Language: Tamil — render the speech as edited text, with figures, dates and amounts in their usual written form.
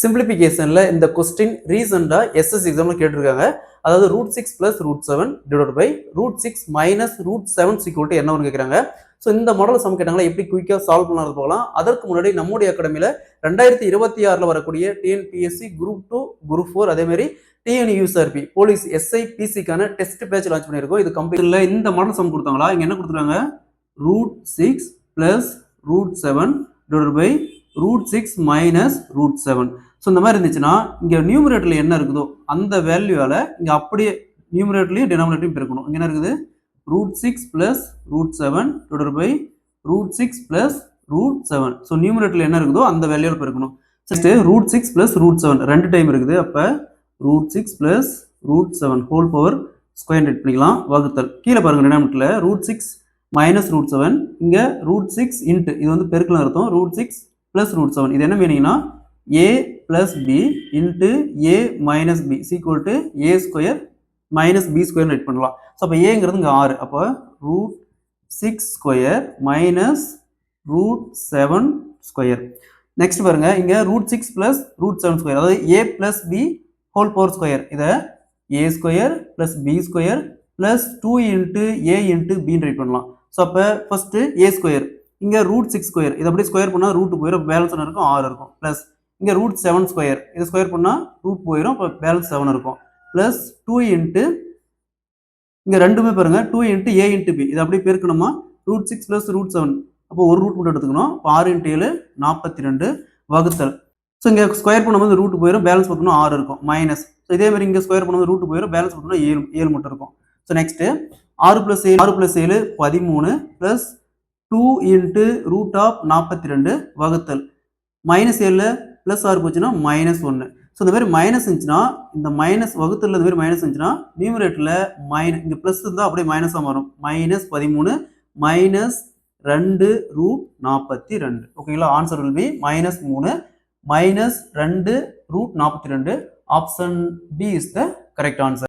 சிம்பிளிஃபிகேஷன்ல இந்த கொஸ்டின் ரீசெண்டா எஸ்எஸ் எக்ஸாம்ல கேட்டிருக்காங்க. அதாவது √6 + √7 டிவைடட் பை √6 - √7 = என்ன வரும்னு கேக்குறாங்க. ஸோ இந்த மாடல் சம் கேட்டாங்களா எப்படி குயிக்கா சால்வ் பண்ணறது போகலாம். அதற்கு முன்னாடி நம்முடைய அகாடமியில 2026ல வரக்கூடிய டிஎன்பிஎஸ்சி குரூப் 2 குரூப் 4 அதே மாதிரி டிஎன்யூஎஸ்ஆர்பி போலீஸ் எஸ்ஐபிசிக்கான டெஸ்ட் பேட்ச் லான்ச் பண்ணியிருக்கோம். இது கம்ப்ளீட்ல இந்த மாடல் சம் கொடுத்தாங்களா இங்க என்ன கொடுத்துருக்காங்க √6 + √7 டிவைடட் பை √6 - √7. ஸோ இந்த மாதிரி இருந்துச்சுன்னா இங்கே நியூமரேட்டர்ல என்ன இருக்குதோ அந்த வேல்யூவால இங்கே அப்படியே நியூமரேட்டர்லையும் டினாமினேட்டரையும் பெருக்கணும். இங்கே என்ன இருக்குது √6 + √7 டிவைடட் பை √6 + √7. ஸோ நியூமரேட்டர்ல என்ன இருக்குதோ அந்த வேல்யூவில் பெருக்கணும். நெக்ஸ்ட் √6 + √7 ரெண்டு டைம் இருக்குது. அப்போ √6 + √7 ஹோல் பவர் ஸ்கொயர் ரேட் பண்ணிக்கலாம் வகுத்தல். கீழே பாருங்க டினாமினேட்டர்ல √6 - √7 இங்கே √6 இன்ட்டு இது வந்து பெருக்கல் அர்த்தம் √6 + √7. இது என்ன மீனிங்னா a plus b into a minus b is equal to a square minus b square right பண்ணலாம். ஸோ அப்போ ஏங்கிறது இங்கே 6. அப்போ √6² minus √7 ஸ்கொயர். நெக்ஸ்ட் பாருங்க இங்கே √6 + √7 ஸ்கொயர் அதாவது a plus b whole power square. இதை a² + b² + 2 into a into b right பண்ணலாம். ஸோ அப்போ ஃபர்ஸ்ட் a². இங்கே √6² இதை அப்படியே ஸ்கொயர் பண்ணால் ரூட் போயிடும், பேலன்ஸ் என்ன இருக்கும் 6 இருக்கும். ப்ளஸ் இங்கே √7² இது ஸ்கொயர் பண்ணால் ரூட் போயிடும், இப்போ பேலன்ஸ் 7 இருக்கும். ப்ளஸ் 2 இன்ட்டு இங்கே ரெண்டுமே பாருங்க 2 இன்ட்டு a இன்ட்டு b இது அப்படியே பெருக்கணுமா √6 + √7 அப்போ ஒரு ரூட் மட்டும் எடுத்துக்கணும். 6 × 7 42 வகுத்தல். ஸோ இங்கே ஸ்கொயர் பண்ணும்போது ரூட் போயிடும், பேலன்ஸ் பார்த்தோம்னா 6 இருக்கும் மைனஸ். ஸோ இதே மாதிரி இங்கே ஸ்கொயர் பண்ணும்போது ரூட் போயிடும், பேலன்ஸ் பார்த்தோம்னா 7 மட்டும் இருக்கும். ஸோ நெக்ஸ்ட் 6 + 7 13 ப்ளஸ் 2 இன்ட்டு √42 வகுத்தல். -7 ப்ளஸ் 6 போச்சுன்னா -1. ஸோ இந்த மாதிரி மைனஸ் இருந்துச்சுன்னா இந்த மைனஸ் வகுத்தல் இந்த மாதிரி மைனஸ் இருந்துச்சுன்னா நியூமரேட்டரில் இங்கே ப்ளஸ் இருந்தால் அப்படியே மைனஸாக மாறும். -13 -2√42. ஓகேங்களா. Answer will be -3 -2√42. Option B is the correct answer.